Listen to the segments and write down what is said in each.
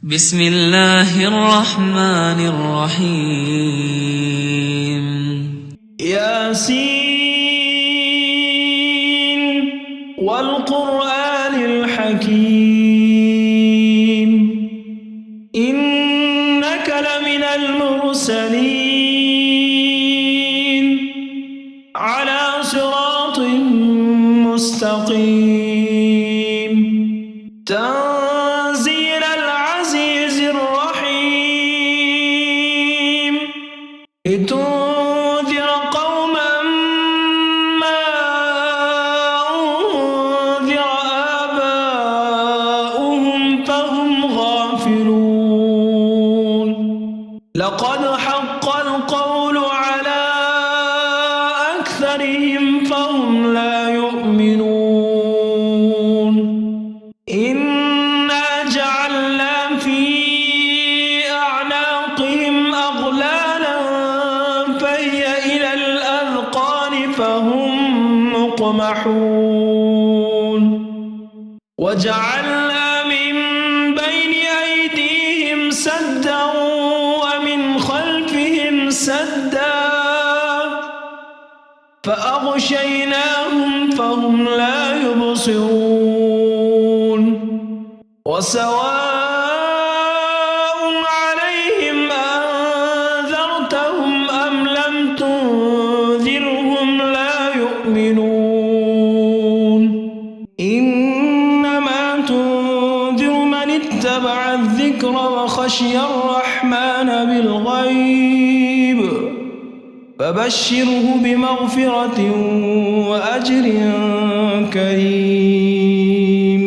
بسم الله الرحمن الرحيم ياسين والقرآن الحكيم إنك لمن المرسلين على صراط مستقيم تنزيل العزيز الرحيم لتنذر قوما ما أنذر آباؤهم فهم غافلون لقد حق القول على أكثرهم فهم لا يؤمنون إنا جعلنا في أعناقهم أغلالا فهي إلى الأذقان فهم مقمحون وجعلنا من بين أيديهم سدا ومن خلفهم سدا فأغشيناهم فهم لا يبصرون وسواء عليهم أنذرتهم أم لم تنذرهم لا يؤمنون إنما تنذر من اتبع الذكر وخشي الرحمن بالغيب فبشره بمغفرة وأجر كريم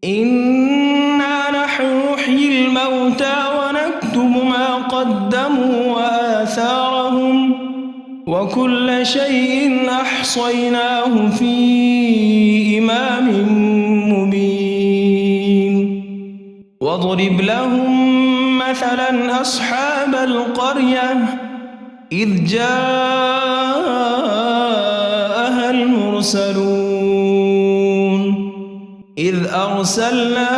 إنا نحن نحيي الموتى ونكتب ما قدموا وآثارهم وكل شيء أحصيناه في إمام مبين واضرب لهم مثلا أصحاب القرية إذ جاءها المرسلون إذ أرسلنا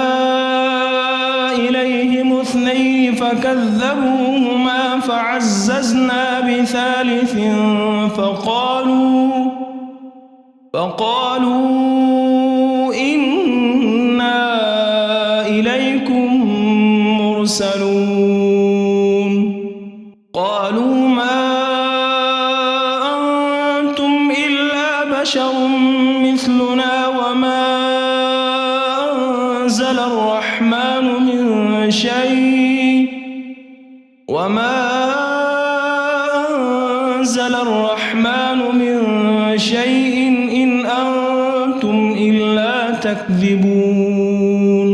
إليهم 2 فكذبوهما فعززنا بثالث فقالوا إنا إليكم مرسلون قالوا ما أنتم إلا بشر مثلنا وما أنزل الرحمن من شيء إن أنتم إلا تكذبون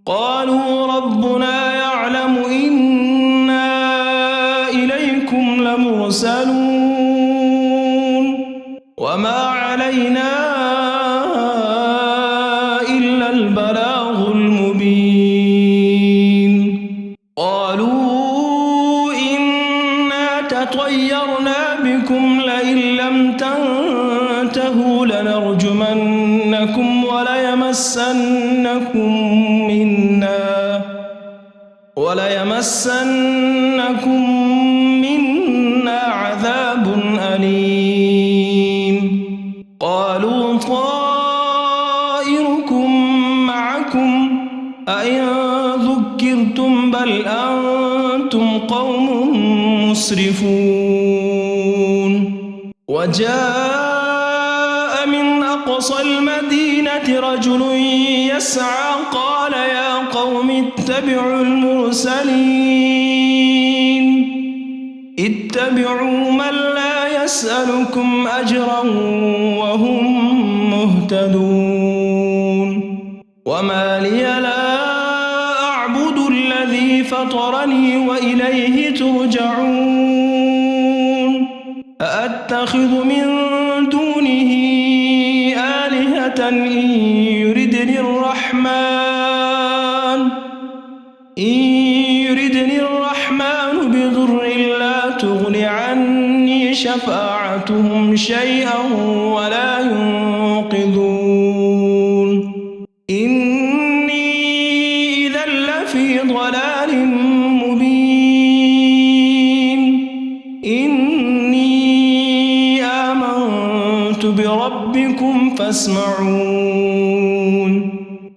قالوا ربنا يعلم إنا إليكم لمرسلون وما علينا إلا البلاغ المبين قالوا إنا تطيرنا بكم لئن لم تنتهوا لنرجمنكم وليمسنكم منا عذاب أليم قالوا طائركم معكم أئن ذكرتم بل أنتم قوم مسرفون وجاء من أقصى المدينة رجل يسعى قال يا قوم اتبعوا المرسلين اتبعوا من لا يسألكم أجرا وهم مهتدون وما لي لا أعبد الذي فطرني وإليه ترجعون أأتخذ من دونه آلهة إن يردني الرحمن بضر لا تغن عني شفاعتهم شيئا ولا ينقذون إني لفي ضلال مبين إني آمنت بربكم فاسمعون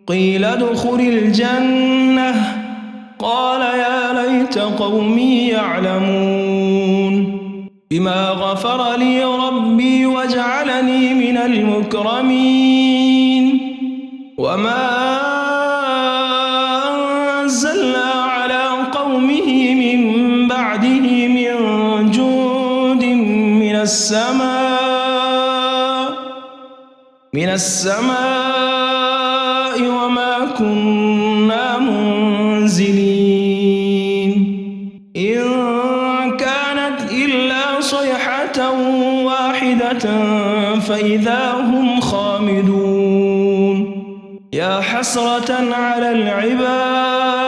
قيل ادخل الجنة قال يا ليت قومي يعلمون بما غفر لي ربي وجعلني من المكرمين وما أنزلنا على قومه من بعده من جند من السماء وما كنا منزلين إن كانت إلا صيحة واحدة فإذا هم خامدون يا حسرة على العباد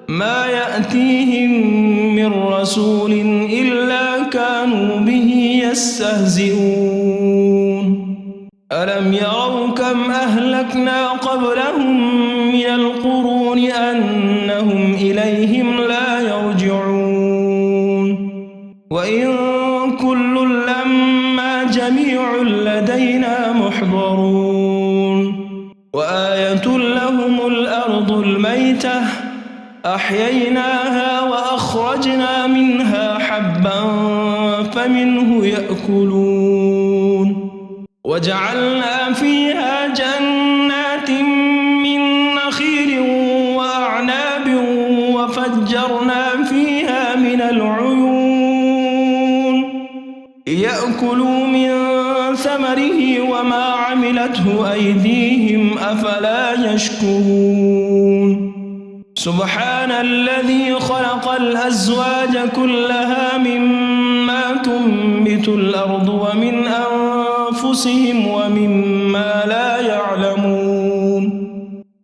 ما يأتيهم من رسول إلا كانوا به يستهزئون ألم يروا كم أهلكنا قبلهم من القرون أنهم إليهم لا يرجعون وإن كل لما جميع لدينا محضرون وآية لهم الأرض الميتة أحييناها وأخرجنا منها حبا فمنه يأكلون وجعلنا فيها جنات من نخيل وأعناب وفجرنا فيها من العيون ليأكلوا من ثمره وما عملته أيديهم أفلا يشكرون سبحان الذي خلق الأزواج كلها مما تنبت الأرض ومن أنفسهم ومما لا يعلمون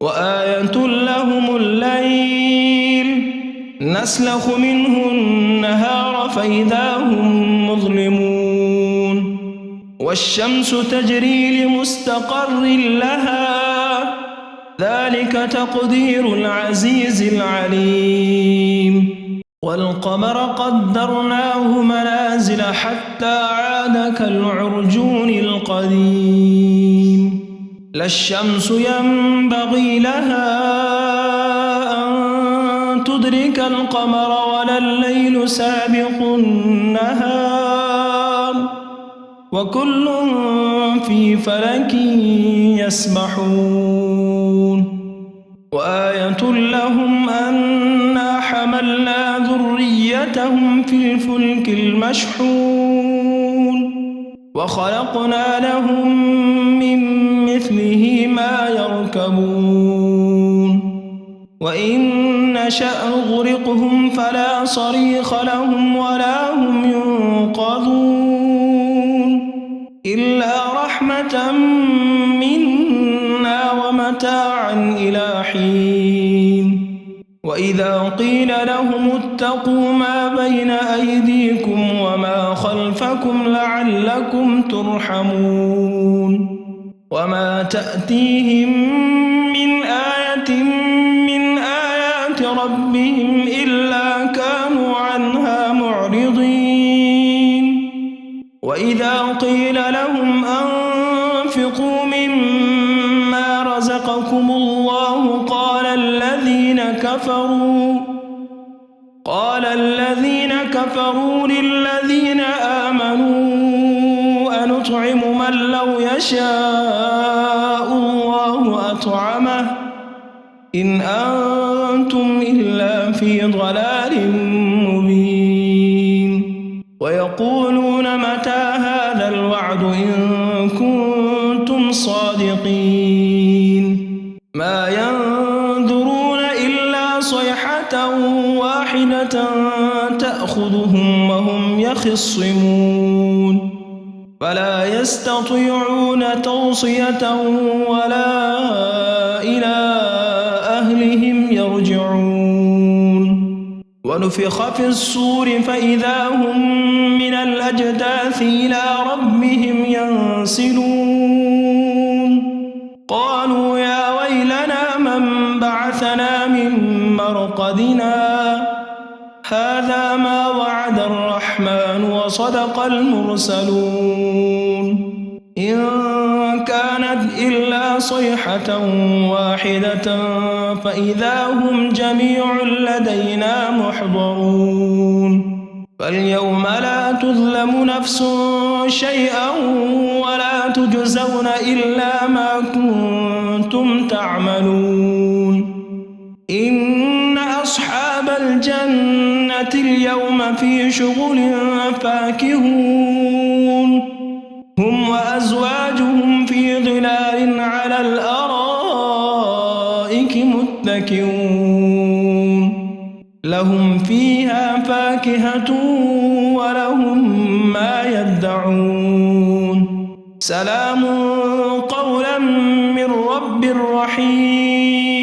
وآية لهم الليل نسلخ منه النهار فإذا هم مظلمون والشمس تجري لمستقر لها ذلك تقدير العزيز العليم والقمر قدرناه منازل حتى عاد كالعرجون القديم لا الشمس ينبغي لها أن تدرك القمر ولا الليل سابق النهار وكل في فلك يسبحون وآية لهم أنا حملنا ذريتهم في الفلك المشحون وخلقنا لهم من مثله ما يركبون وإن نشأ نغرقهم فلا صريخ لهم ولا هم ينقذون إلا رحمة منا ومتاعا إلى حين وإذا قيل لهم اتقوا ما بين أيديكم وما خلفكم لعلكم ترحمون وما تأتيهم من آية من آيات ربهم إلا كانوا عنها معرضين وإذا قيل لهم أنفقوا مما رزقكم الله قال الذين كفروا للذين آمنوا أنطعم من لو يشاء الله أطعمه إن أنتم إلا في ضلال مبين ويقولون متى هذا الوعد إن كنتم صادقين ما ينظرون إلا صيحة واحدة تأخذهم وهم يخصمون فلا يستطيعون توصية ولا إلى أهلهم يرجعون ونفخ في الصور فإذا هم من الأجداث إلى ربهم ينسلون قالوا يا ويلنا من بعث بعثنا من مرقدنا هذا ما وعد الرحمن وصدق المرسلون إن كانت إلا صيحة واحدة فإذا هم جميع لدينا محضرون فاليوم لا تظلم نفس شيئا ولا تجزون إلا ما كنتم تعملون إن أصحاب الجنة اليوم في شغل فاكهون هم وأزواجهم في ظلال على الأرائك متكئون لهم فيها فاكهة ولهم ما يدعون سلام قولا من رب رحيم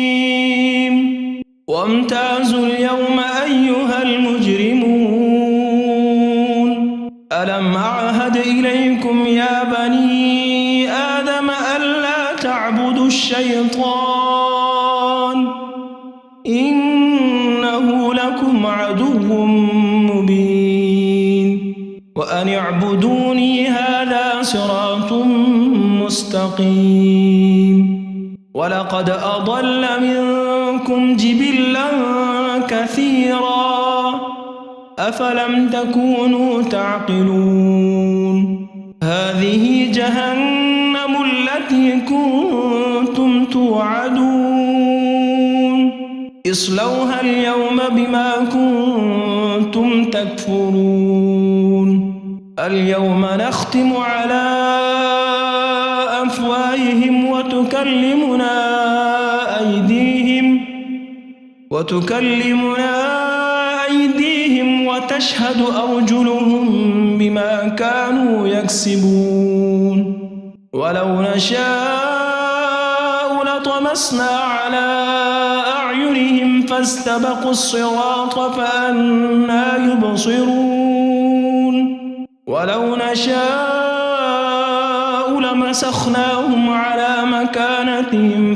وامتازوا اليوم أيها المجرمون ألم أعهد إليكم يا بني آدم ألا تعبدوا الشيطان إنه لكم عدو مبين وأن اعبدوني هذا صراط مستقيم ولقد أضل منكم جبلا كثيرا أفلم تكونوا تعقلون هذه جهنم التي كنتم توعدون اصلوها اليوم بما كنتم تكفرون اليوم نختم على أفواههم وتكلمنا أيديهم وتشهد أرجلهم بما كانوا يكسبون ولو نشاء لطمسنا على أعينهم فاستبقوا الصراط فأنى يبصرون ولو نشاء لمسخناهم على مكانتهم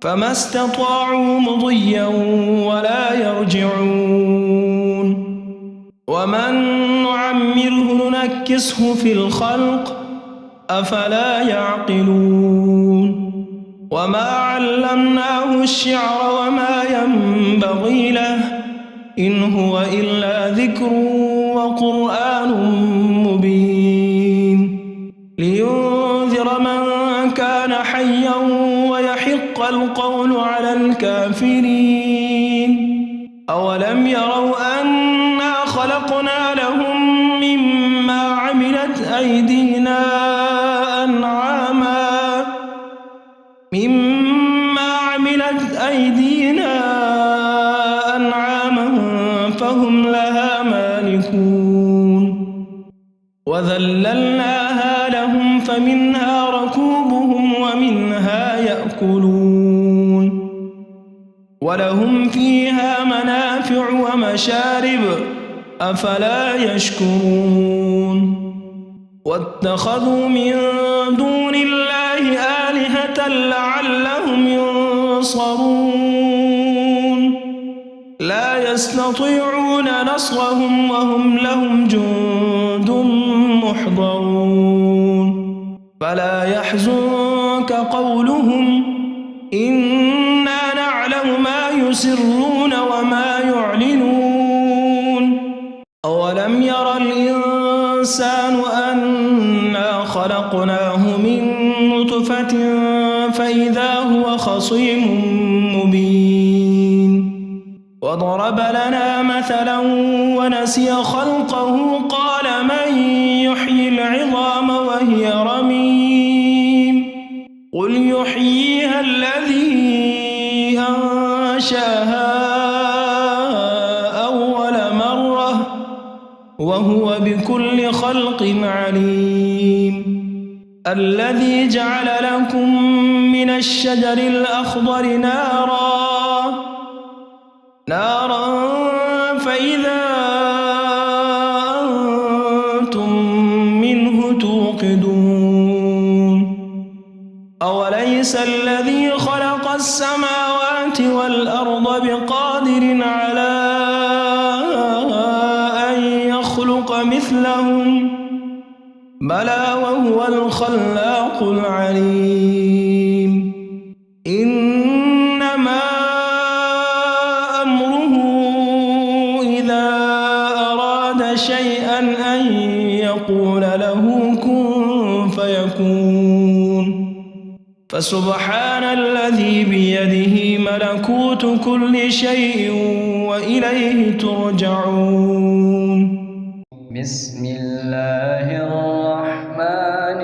فما استطاعوا مضيا ولا يرجعون ومن نعمره ننكسه في الخلق أفلا يعقلون وما علمناه الشعر وما ينبغي له إن هو إلا ذكر وقرآن مبين لينذر من كان حيا ويحق القول على الكافرين أولم يروا أنا خلقنا لهم مما عملت أيدينا أنعاما فهم لها مالكون وذللناها لهم فمنها ركوبهم ومنها يأكلون ولهم فيها منافع ومشارب أفلا يشكرون واتخذوا من دون الله آلهة لعلهم ينصرون لا يستطيعون نصرهم وهم لهم جند محضرون فلا يحزنك قولهم إنا نعلم ما يسرون وما يعلنون أولم ير الإنسان أنا خلقناه من نطفة فإذا هو خصيم مبين وضرب لنا مثلا ونسي خلقه قال من يحيي العظام وهي رميم قل يحييها الذي أنشاها أول مرة وهو بكل خلق عليم الذي جعل لكم من الشجر الأخضر نارا فإذا أنتم منه توقدون أوليس الذي الذي خلق السماوات والأرض بقادر على أن يخلق مثلهم بلى وهو الخلاق العليم إنما أمره إذا أراد شيئا أن يقول له كن فيكون فسبحان الذي بيده ملكوت كل شيء وإليه ترجعون. بسم الله الرحمن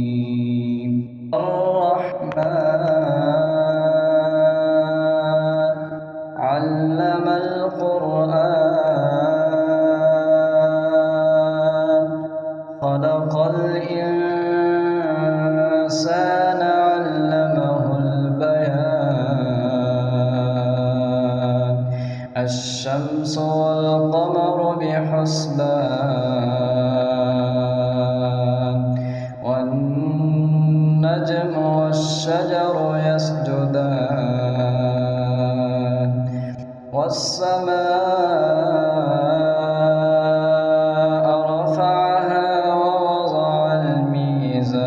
الرحيم. الرحمن علم القرآن خلق الإنسان علمه البيان الشمس والقمر بحسبان والنجم والشجر يسجدان والسماء رفعها ووضع الميزان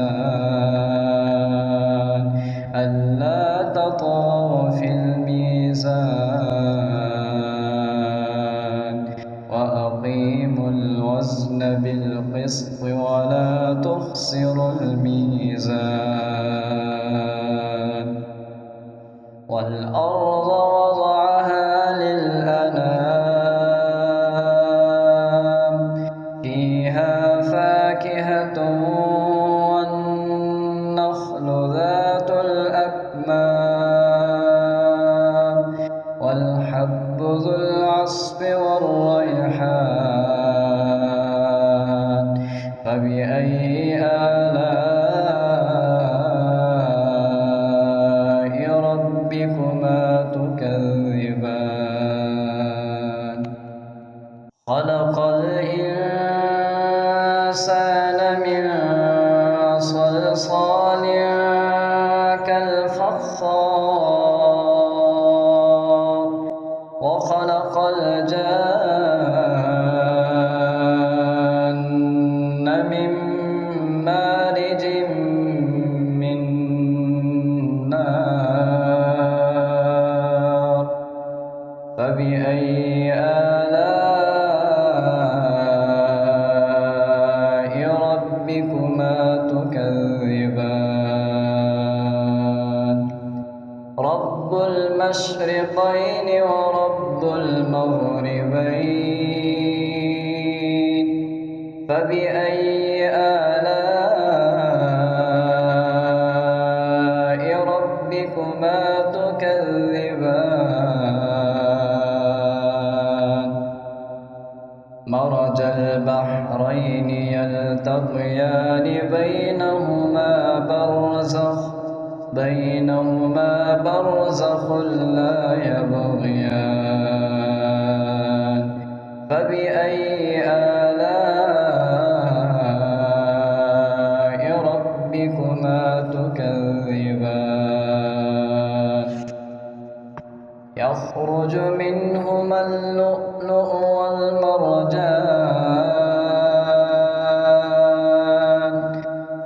ألا تطغوا في الميزان وأقيموا الوزن بالقسط ولا تخسروا الميزان والأرض وضعها للأنام فيها فاكهة والنخل ذات الأكمام والحب ذو العصف والريحان فبأي آلاء ربكما تكذبان خلق الإنسان من صلصال كالفخار وخلق الجان من مارج من نار فبأي آلاء ربكما تكذبان رب المشرقين ورب المغربين فبأي آلاء ربكما تكذبان مرج البحرين يلتقيان بينهما برزخ لا يبغيان فبأي آلاء ربكما تكذبان يخرج منهما اللؤلؤ والمرجان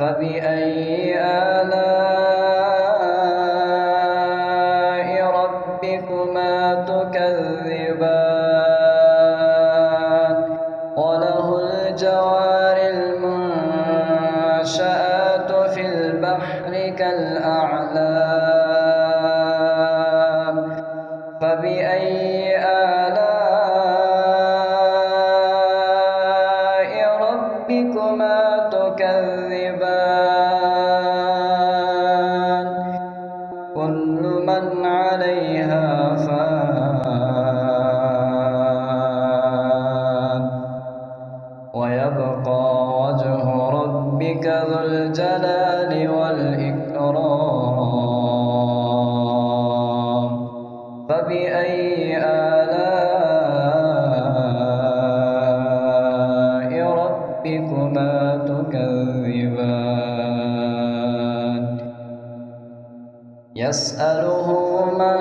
فبأي آلاء ربكما تكذبان وله الجوار المنشآت في البحر كالأعلام فبأي آلاء ربكما تكذبان كل من عليها فان ويبقى وجه ربك ذو الجلال والإكرام فبأي آلاء ربكما تكذبان تكذبان يسأله من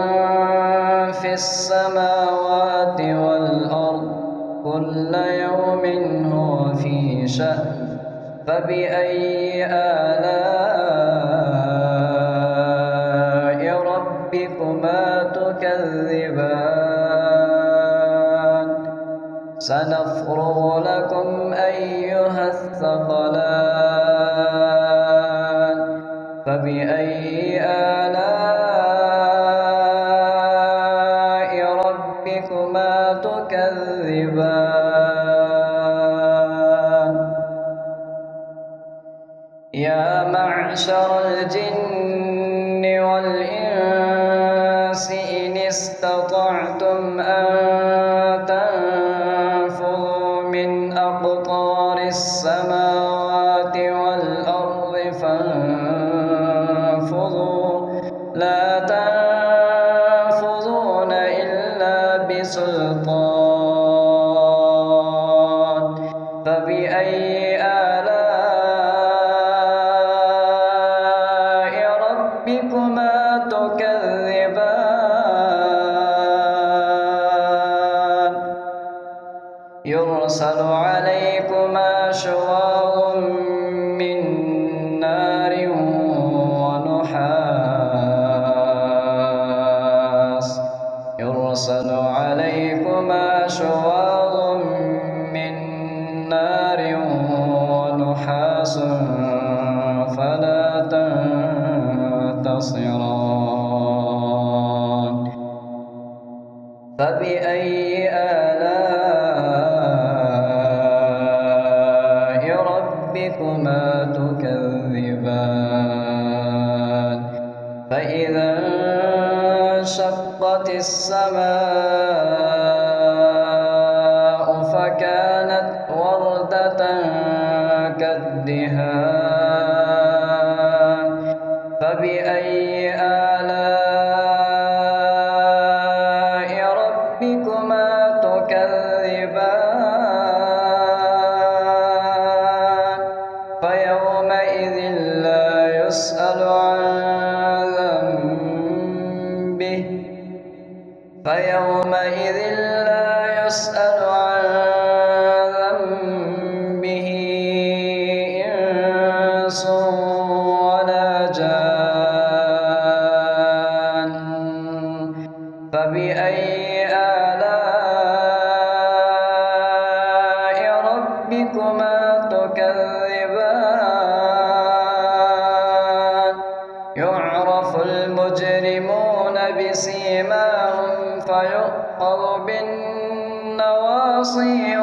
في السماوات والأرض كل يوم هو في شأن فبأي آلاء ربكما تكذبان سنفرغ لكم أيها الثقلان فبأي آلاء ربكما تكذبان يا معشر الجن والإنس إن استطعتم أن تنفذوا من أقطار السماوات والأرض فانفذوا لا تنفذون إلا بسلطان فبأي آلاء ربكما تكذبان يرسل عليكما شواظ من نار ونحاس يرسل عليكما شواظ من نار ونحاس فلا تنتصران فبأي آلاء ربكما تكذبان فإذا انشقت السماء فكانت وردة كالدهان فبأي آلاء ربكما تكذبان فيومئذ لا يسأل عن ذنبه فيومئذ لا يسأل عن ذنبه إنس ولا جان فبأي آلاء ربكما تكذبان يعرف المجرمون بسيماهم فيؤخذ بالنواصي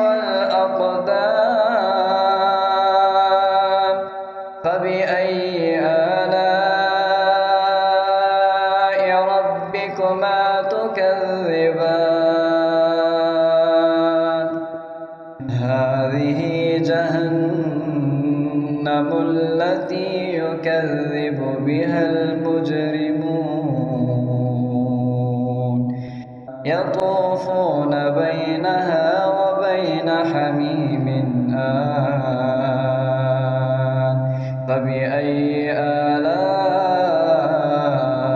والأقدام فبأي آلاء ربكما تكذبان هذه جهنم التي يكذب بها المجرمون يطوفون بينها وبين حميم آن فبأي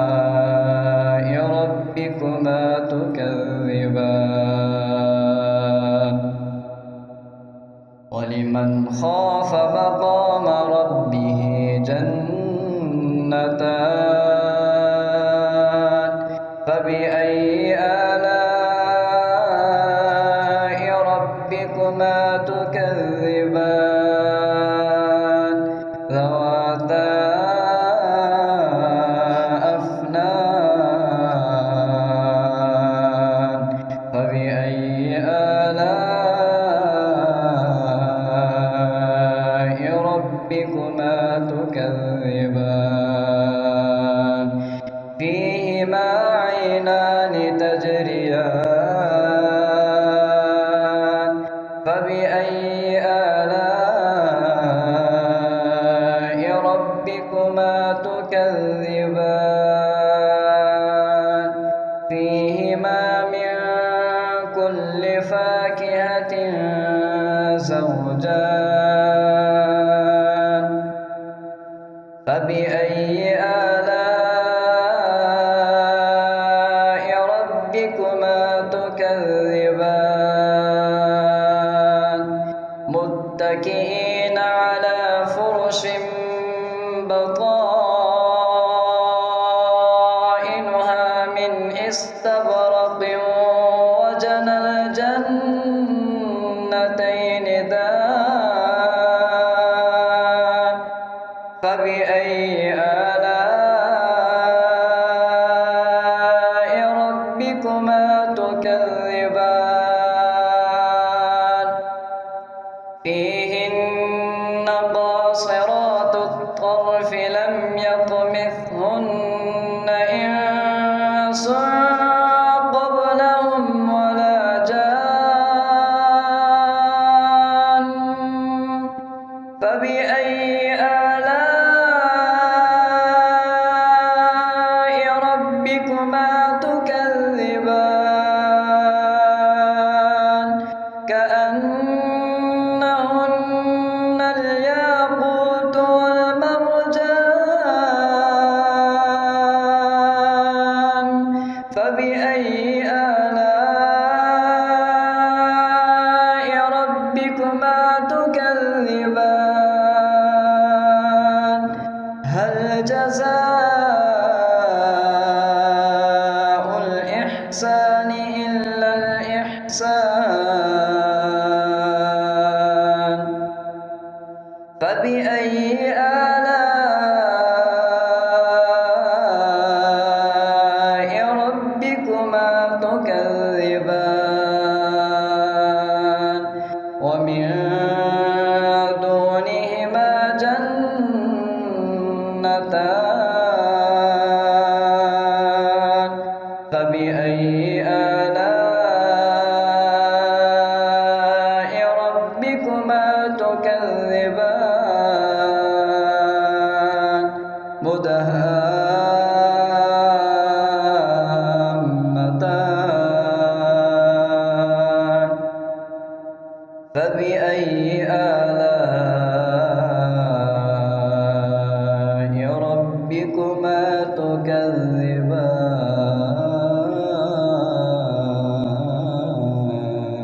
آلاء ربكما تكذبان ولمن خاف مقام ربه جنتان فبأي آلاء ربكما تكذبان ذواتا أفنان فبأي آلاء ربكما تكذبان فيهما عينان تجريان فبأي آلاء ربكما تكذبان فيهما من كل فاكهة زوجان فبأي آلاء ربكما تكذبان متكئين على فرش بطائنها من استبرق وجنى الجنتين دان فبأي آلاء ربكما تكذبان فيهن قاصرات الطرف لم يطمثهن إنس قبلهم ولا جان فبأي آلاء ربكما تكذبان كأنهن الياقوت والمرجان فبأي آلاء ربكما تكذبان هل جزاء الإحسان إلا الإحسان فبأي آلاء ربكما تكذبان ومن دونهما جنتان فبأي آلاء ربكما تكذبان مدهامتان فبأي آلاء ربكما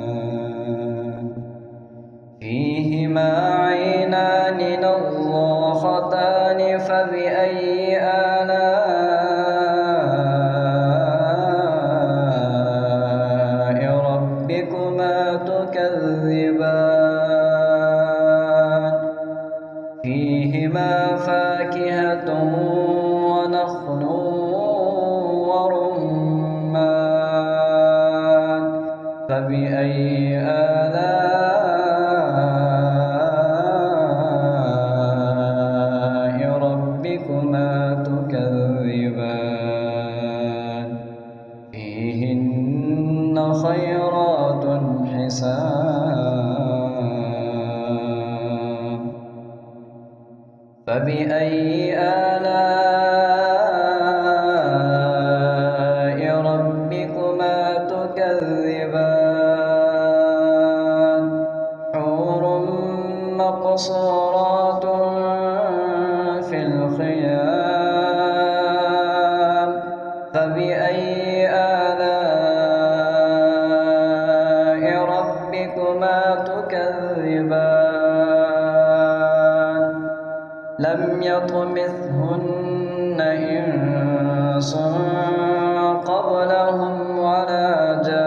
تكذبان فيهما عينان نضاختان فبأي آلاء ربكما تكذبان فيهما فاكهة ونخل ورمان فبأي آلاء ربكما تكذبان فيهن خيرات حسان فبأي آلاء ربكما تكذبان حور مقصورات في الخيام فبأي آلاء ربكما تكذبان لم يطمثهن إنس قبلهم ولا جان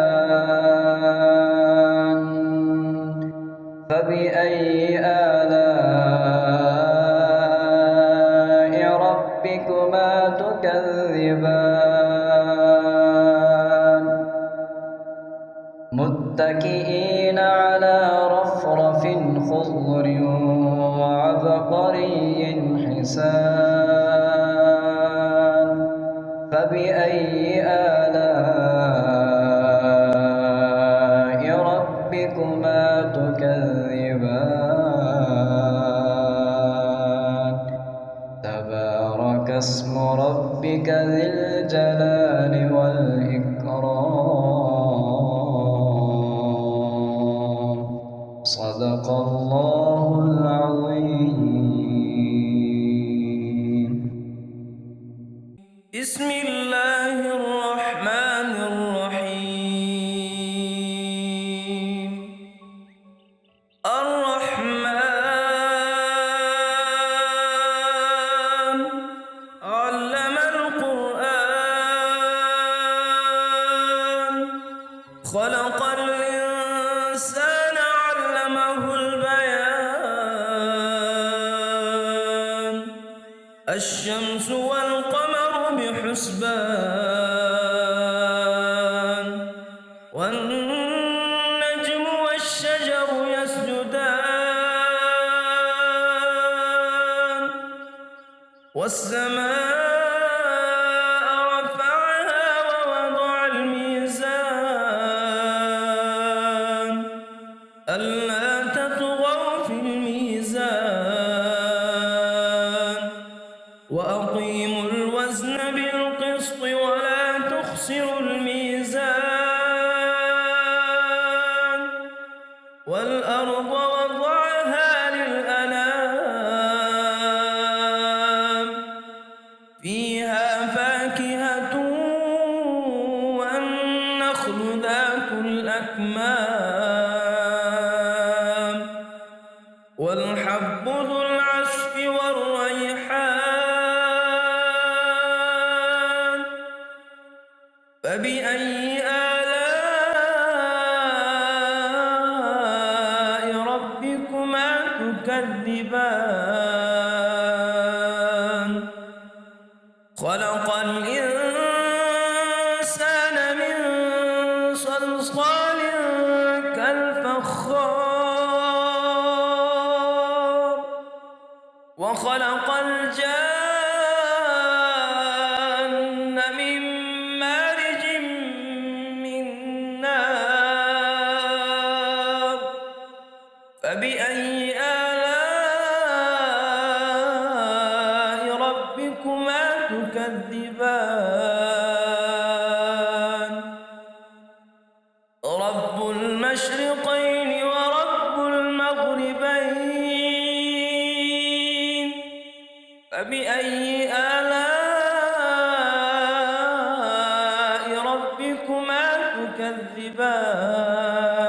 فبأي آلاء ربكما تكذبان متكئين على رفرف خضر وعبقري حسان فبأي آلاء ربكما تكذبان تبارك اسم ربك ذي الجلال والإكرام صدق الله العظيم. بسم الله الرحمن الرحيم الرحمن علم القرآن خلق الإنسان علمه البيان الشمس والقمر بحسبان والنجم والشجر يسجدان والسماء رفعها ووضع الميزان ألا تطغوا في الميزان وأقيموا الوزن بالقسط ولا تخسروا الميزان والأرض وضعها للأنام فيها فاكهة والنخل ذات الأكمام والحب ذو العصف والريحان فبأي آلاء ربكما تكذبان خلق الإنسان من صلصال كالفخار وخلق الجان من مارج من نار فبأي آلاء ربكما تكذبان رب المشرقين ورب المغربين فبأي آلاء ربكما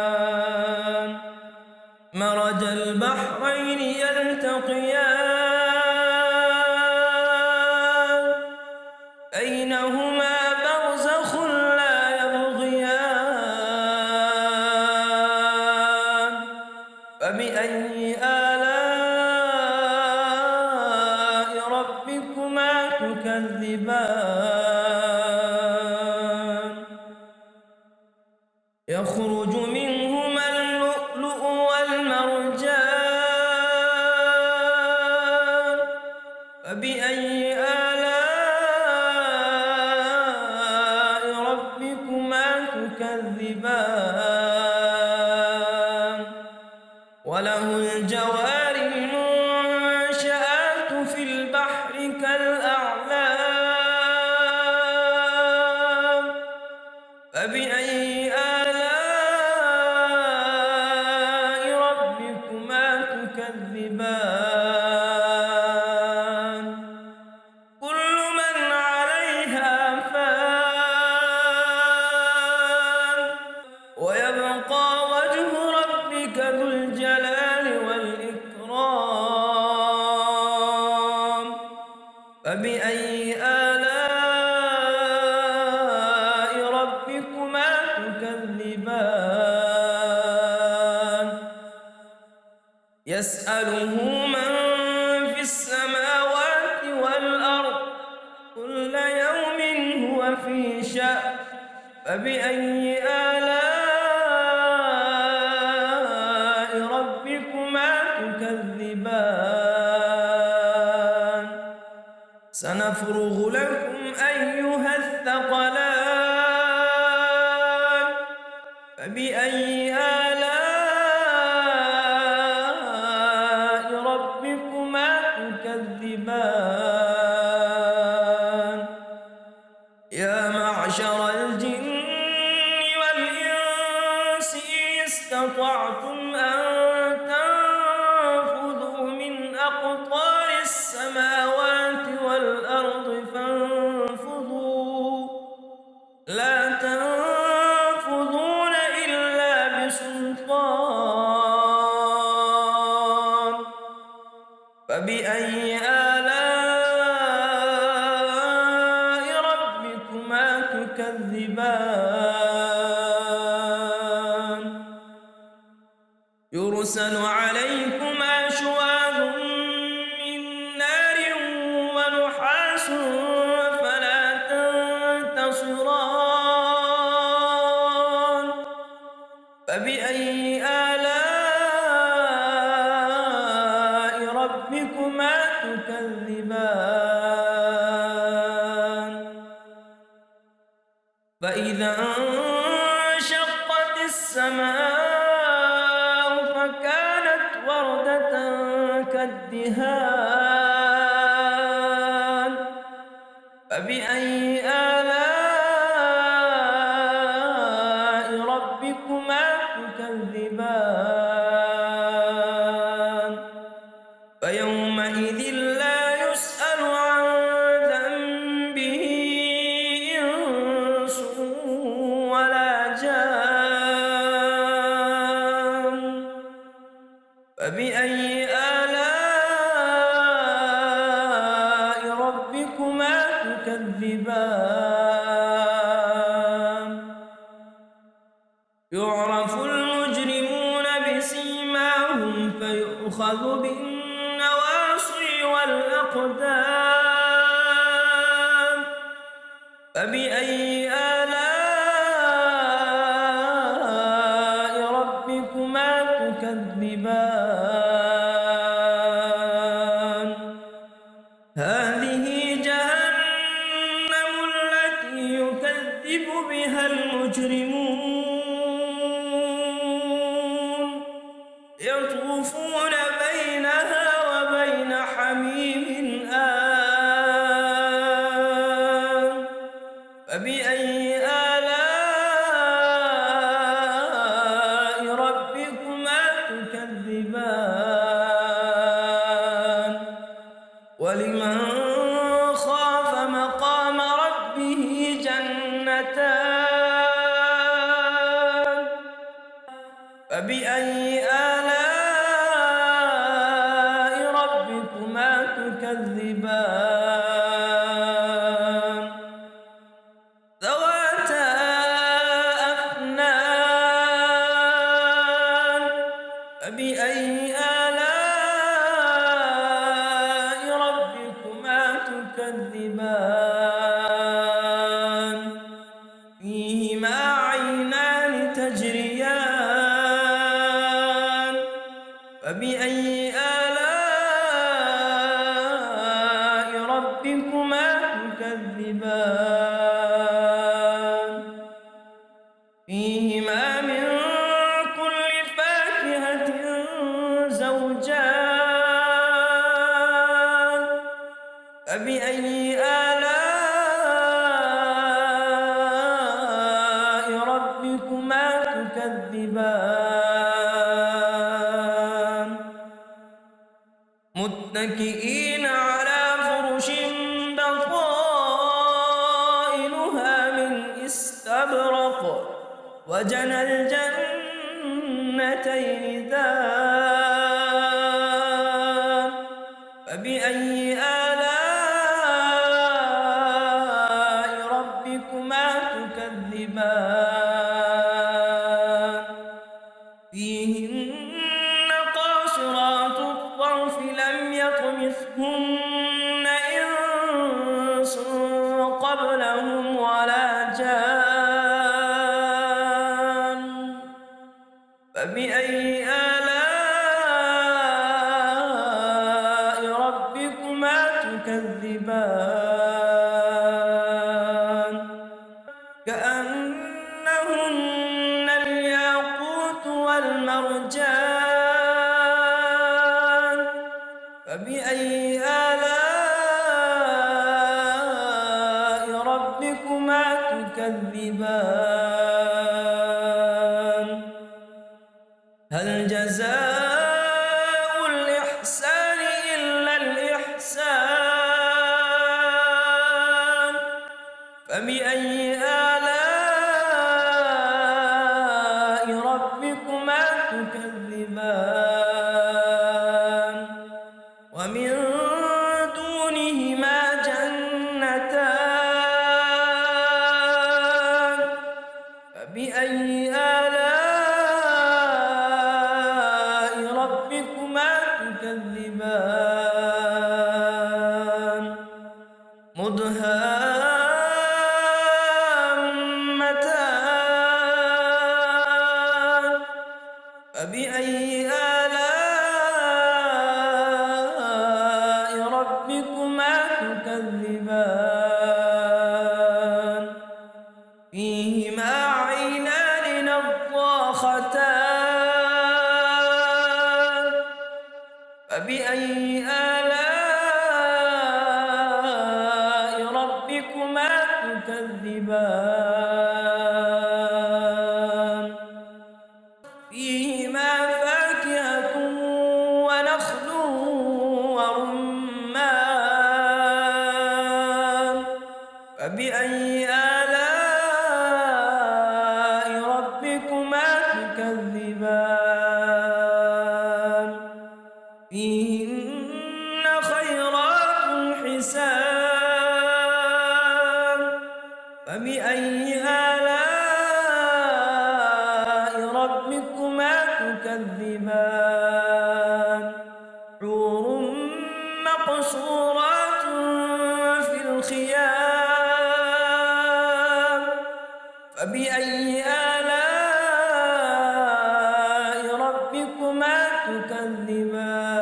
تكذبان مرج البحرين يلتقيان بينهما برزخ لا يبغيان فبأي آلاء ربكما تكذبان يخرج منهما اللؤلؤ والمرجان فبأي آلاء ربكما تكذبان وله الجوار المنشآت في البحر كالأعلام فبأي آلاء ربكما تكذبان كل من عليها فان ويبقى وجه ربك ذو الجلال والإكرام فبأي آلاء ربكما تكذبان يسأله من في السماوات والأرض كل يوم هو في شأن فبأي آلاء ربكما تكذبان سنفرغ لكم أيها الثقلان فبأي آلاء ربكما تكذبان يا معشر الجن والإنس إن استطعتم أن تنفذوا من أقطار السماوات والأرض فانفذوا فبأي آلاء ربكما تكذبان يرسل عليكما شواظ من نار ونحاس فلا تنتصران فبأي آلاء ربكما تكذبان فإذا انشقت السماء فكانت وردة كالدهان فبأي آلاء ربكما تكذبان فيومئذ لا يسأل عن ذنبه إنس ولا جان فبأي آلاء ربكما تكذبان يعرف المجرمون بسيماهم فيؤخذ بالنواصي والأقدام فبأي آلاء ربكما تكذبان هذه جهنم التي يكذب بها المجرمون يطوفون بينها وبين حميم آن فبأي آلاء ربكما تكذبان ولمن خاف مقام ربه جنتان فبأي آلاء ربكما تكذبان ذواتا أفنان فبأي آلاء ربكما تكذبان فيهما عينان تجريان فبأي آلاء ربكما تكذبان فيهما من كل فاكهة زوجان فبأي آلاء ربكما تكذبان متكئين على فرش بطائنها من استبرق وجنى الجنتين دان فبأي آلاء ربكما تكذبان فيهن قاصرات الطرف لم يطمثهن إنس قبلهم ولا جان فبأي آلاء ربكما تكذبان كأنهن الياقوت والمرجان فبأي آلاء ربكما تكذبان هل جزاء الإحسان إلا الإحسان فبأي آلاء ربكما تكذبان ومن تكذبان فيهما فاكهة ونخل ورمان فبأي آلاء ربكما تكذبان فيهن خيرات حسان فبأي آلاء ربكما تكذبان حور مقصورات في الخيام فبأي آلاء ربكما تكذبان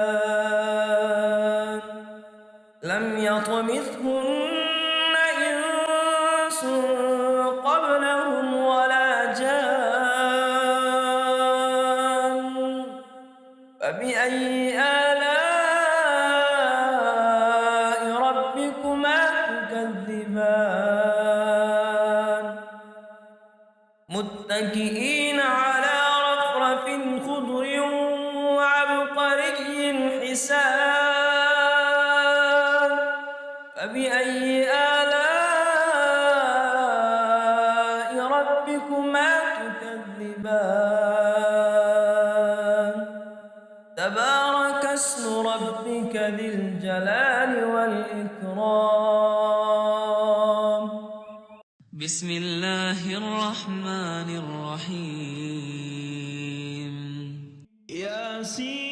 لم يطمثهن إنس قبلهم ولا جان فبأي آلاء ربكما تكذبان متكئين على رفرف خضر وعبقري حسان فبأي آلاء ربكما تكذبان تبارك اسم ربك ذي الجلال والإكرام بسم الله الرحمن الرحيم ياسين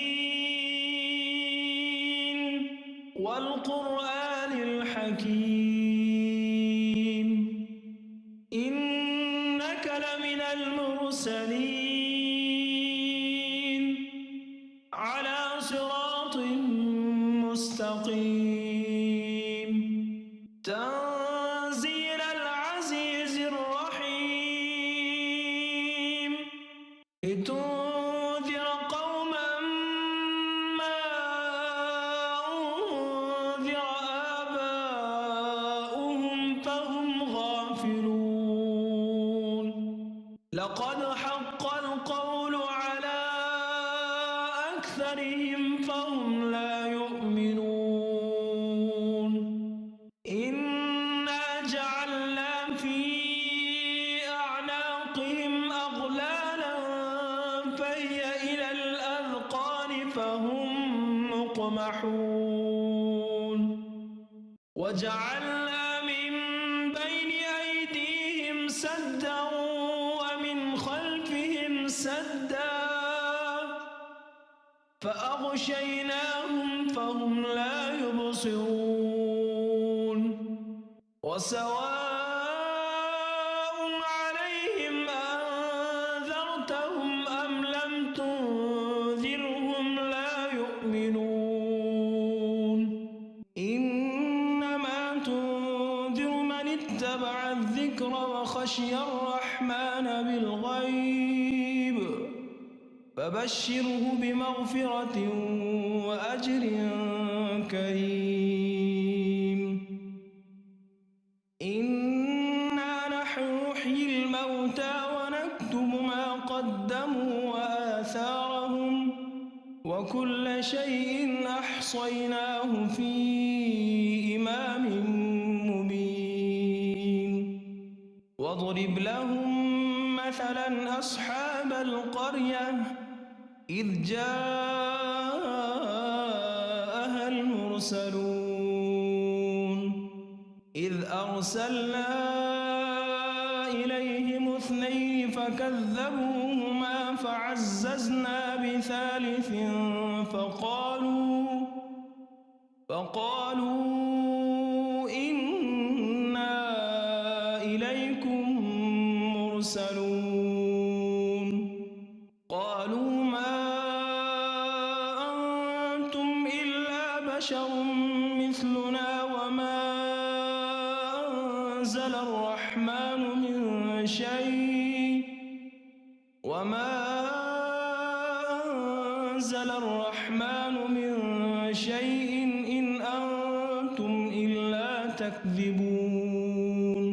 والقرآن الحكيم إنك لمن المرسلين على صراط مستقيم تنزيل العزيز الرحيم لتنذر قوما ما أنذر آباؤهم فهم غافلون لقد حق القول على أكثرهم فهم لا يؤمنون إنا جعلنا في أعناقهم أغلالا فهي إلى الأذقان فهم مقمحون وجعلنا من بين أيديهم سدا ومن خلفهم سدا فأغشيناهم فهم لا يبصرون وسواء عليهم أنذرتهم أم لم تنذرهم لا يؤمنون إنما تنذر من اتبع الذكر وخشي الرحمن بالغيب فبشره بمغفرة وأجر كريم إنا نحن نحيي الموتى ونكتب ما قدموا وآثارهم وكل شيء أحصيناه في إمام مبين واضرب لهم مثلا أصحاب القرية إذ جاءها المرسلون إذ أرسلنا إليهم اثنين فكذبوهما فعززنا بثالث فقالوا إنا إليكم مرسلون قالوا ما أنتم إلا بشر مثلنا وما أنزل الرحمن من شيء إن أنتم إلا تكذبون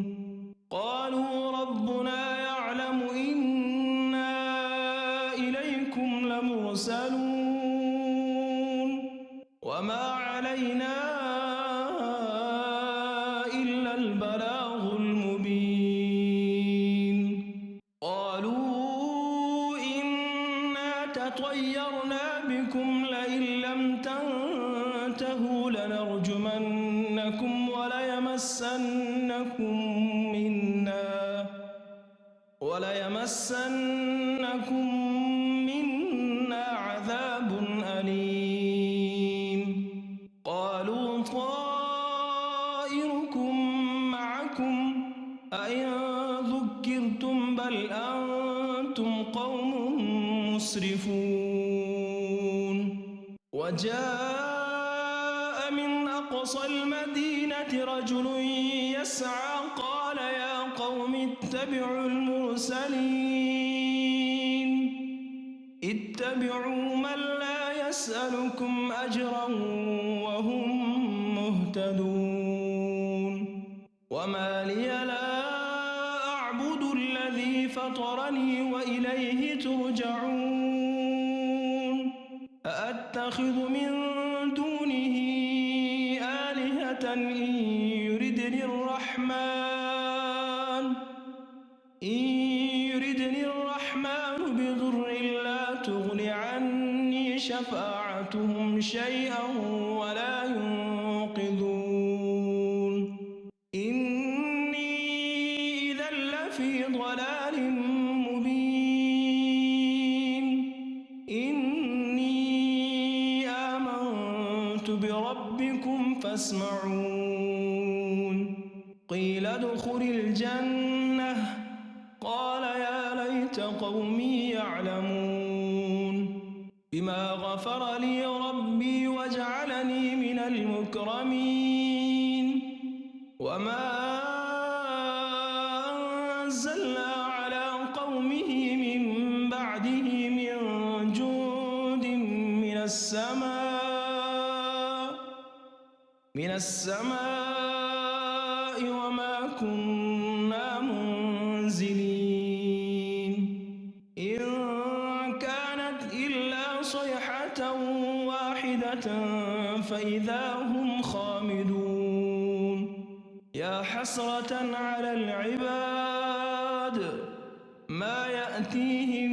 طيرنا بكم لئن لم تنتهوا لنرجمنكم وليمسنكم منا عذاب أليم. قالوا طائركم معكم أئن ذكرتم بل أنتم قوم مسرفون. وجاء من أقصى المدينة رجل يسعى قال يا قوم اتبعوا المرسلين اتبعوا من لا يسألكم أجرا وهم مهتدون. وما لي لا أعبد الذي فطرني وإليه ترجعون. أأتخذ من دونه آلهة إن يردني الرحمن بضر لا تغن عني شفاعتهم شيئا ولا ينقذون. إني إذا لفي ضلال مبين. إني آمنت بربكم فاسمعون. قيل ادخل الجنة قال يا ليت قومي يعلمون. بما غفر لي ربي وجعلني من المكرمين. وما أنزلنا على قومه من بعده من جند من السماء وما كنا منزلين. إن كانت إلا صيحة واحدة فإذا هم خامدون. يا حسرة على العباد ما يأتيهم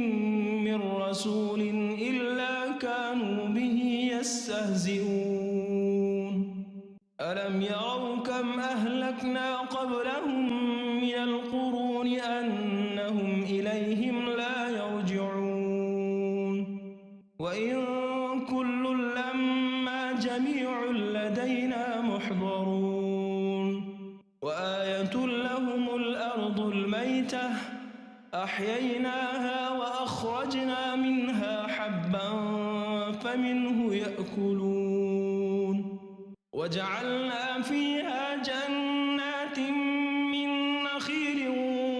من رسول إلا كانوا به يستهزئون. ألم يروا كم أهلكنا قبلهم من القرون أنهم إليهم لا يرجعون. وإن كل لما جميع لدينا محضرون. وآية لهم الأرض الميتة أحييناها وأخرجنا منها حبا فمنه يأكلون. وجعلنا فيها جنات من نخيل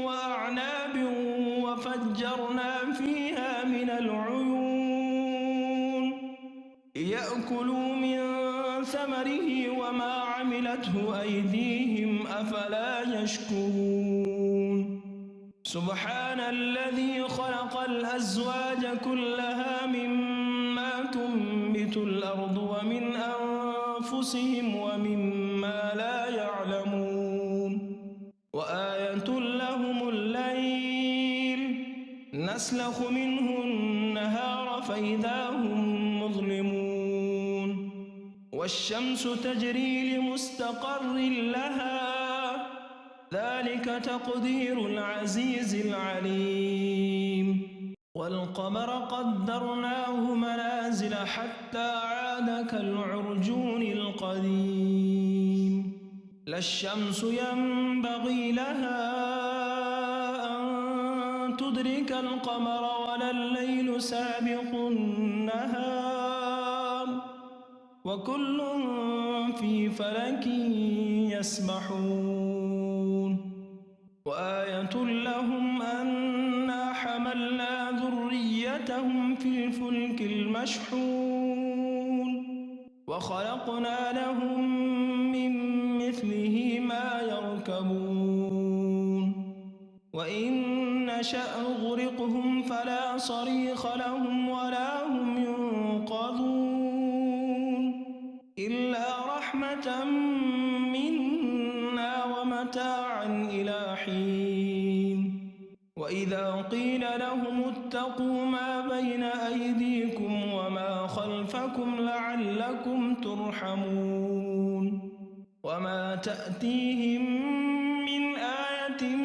وأعناب وفجرنا فيها من العيون ليأكلوا من ثمره وما عملته أيديهم أفلا يشكرون. سبحان الذي خلق الأزواج كلها مما تنبت الأرض ومن أنفسهم ومما لا يعلمون. وآية لهم الليل نسلخ منه النهار فإذا هم مظلمون. والشمس تجري لمستقر لها ذلك تقدير العزيز العليم. والقمر قدرناه منازل حتى عاد كالعرجون القديم. لا الشمس ينبغي لها أن تدرك القمر ولا الليل سابق النهار وكل في فلك يسبحون. وآية لهم أنا حملنا ذريتهم في الفلك المشحون وخلقنا لهم من مثله ما يركبون. وإن نشأ نغرقهم فلا صريخ لهم ولا هم ينقذون إلا رحمة منا ومتاعا إلى حين. وإذا قيل لهم اتقوا ما بين أيديكم وما خلفكم لعلكم ترحمون وما تأتيهم من آية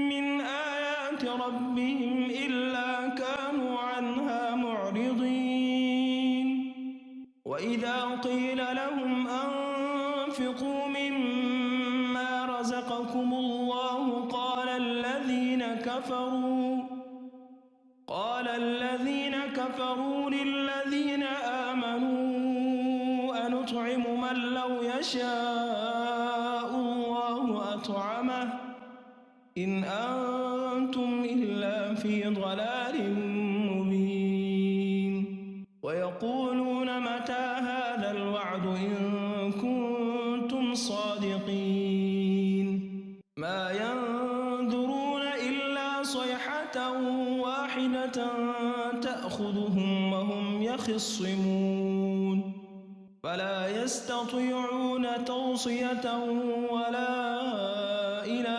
من آيات ربهم إلا كانوا عنها معرضين وإذا قيل لهم أنفقوا مما رزقكم الله قال الذين كفروا للذين آمنوا أنطعم من لو يشاء الله أطعمه إن أنتم إلا في ضلال مبين ويقولون متى هذا الوعد إن كنتم صادقين ما ينظرون إلا صيحة واحدة تأخذهم وهم يخصمون فلا يستطيعون توصية ولا إلى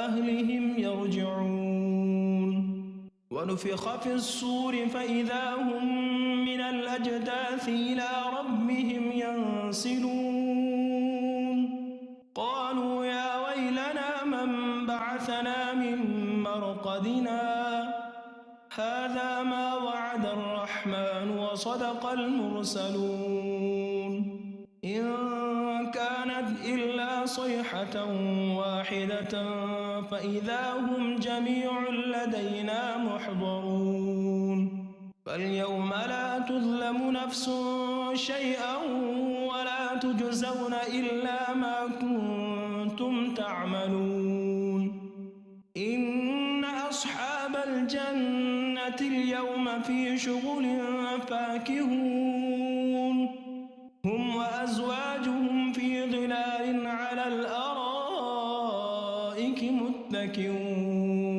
أهلهم يرجعون ونفخ في الصور فإذا هم من الأجداث إلى ربهم ينسلون قالوا يا ويلنا من بعثنا من مرقدنا هذا ما وعد الرحمن وصدق المرسلون إن كانت إلا صيحة واحدة فإذا هم جميع لدينا محضرون فاليوم لا تظلم نفس شيئا ولا تجزون إلا ما كنتم تعملون إن أصحاب الجنة اليوم في شغل فاكهون هم وأزواجهم في ظلال على الأرائك متكئون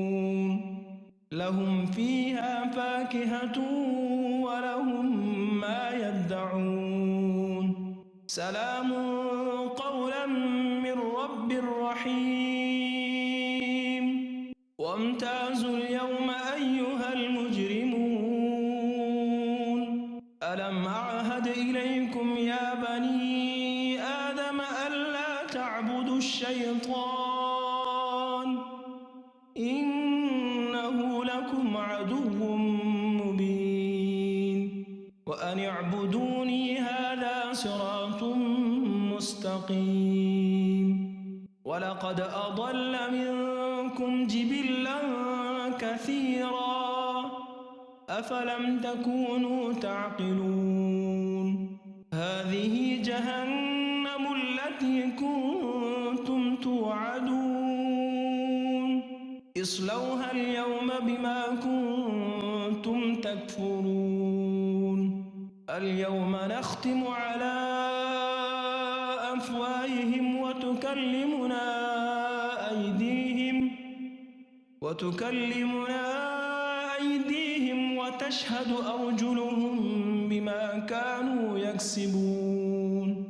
لهم فيها فاكهة ولهم ما يدعون سلام قولا من رب رحيم وامتازوا اليوم أيها المجرمون ألم أعهد إليكم يا بني آدم ألا تعبدوا الشيطان إنه لكم عدو مبين وأن اعبدوني هذا صراط مستقيم ولقد أضل منكم جبلا كثيرا أفلم تكونوا تعقلون هذه جهنم التي كنتم توعدون اصلوها اليوم بما كنتم تكفرون اليوم نختم على أفواههم وتكلمنا أيديهم وتشهد أرجلهم بما كانوا يكسبون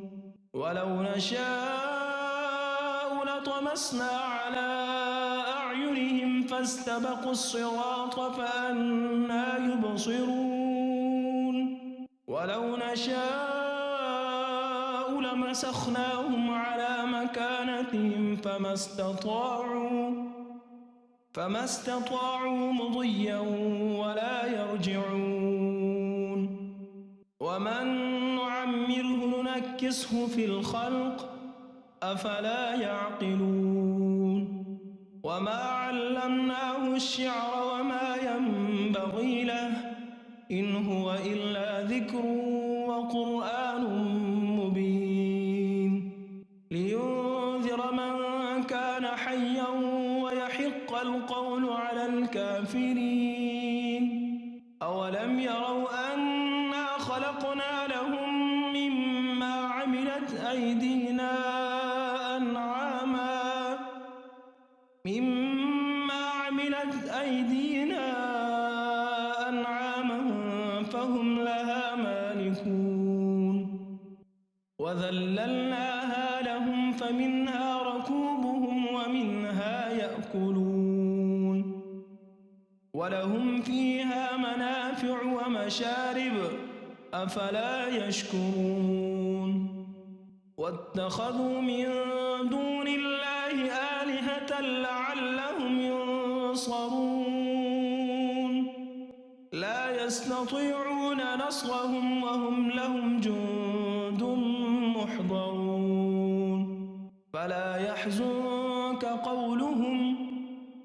ولو نشاء لطمسنا على أعينهم فاستبقوا الصراط فأنى يبصرون ولو نشاء لمسخناهم على مكانتهم فما استطاعوا مضيا ولا يرجعون ومن نعمره ننكسه في الخلق أفلا يعقلون وما علمناه الشعر وما ينبغي له إن هو إلا ذكر وقرآن مبين لينذر من كان حيا ويحق القول على الكافرين أولم يروا أنا خلقنا لهم مما عملت أيدينا أنعاما فهم لها مالكون وذللناها لهم فمنها ركوبهم ومنها يأكلون ولهم فيها منافع ومشارب أفلا يشكرون واتخذوا من دون الله آلهة لعلهم ينصرون لا يستطيعون نصرهم وهم لهم جند محضرون فلا يحزنك قولهم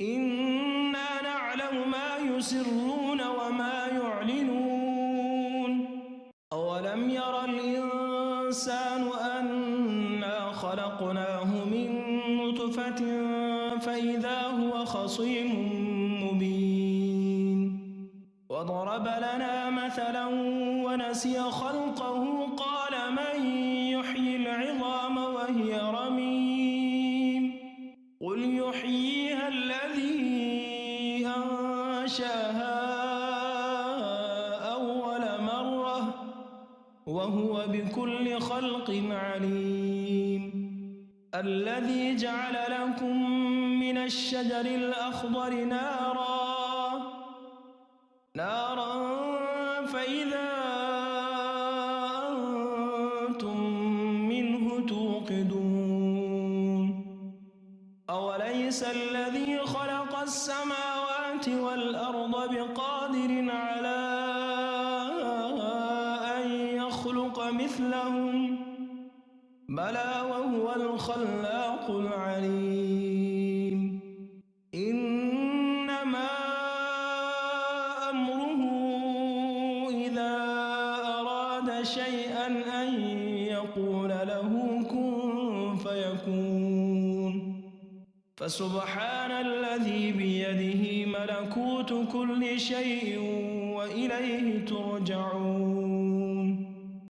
إنا نعلم ما يسرون وما يعلنون أولم ير الإنسان أنا خلقناه من نطفة فإذا هو خصيم مبين وضرب لنا مثلا ونسي خلقه قال من يحيي العظام وهي رميم قل يحييها الذي أنشاها أول مرة وهو بكل خلق عليم الذي جعل لكم من الشجر الأخضر نارا فإذا أنتم منه توقدون أوليس الذي خلق السماوات والأرض بقادر على أن يخلق مثلهم بلى وهو الخلاق العليم إنما أمره إذا أراد شيئا أن يقول له كن فيكون فسبحان الذي بيده ملكوت كل شيء وإليه ترجعون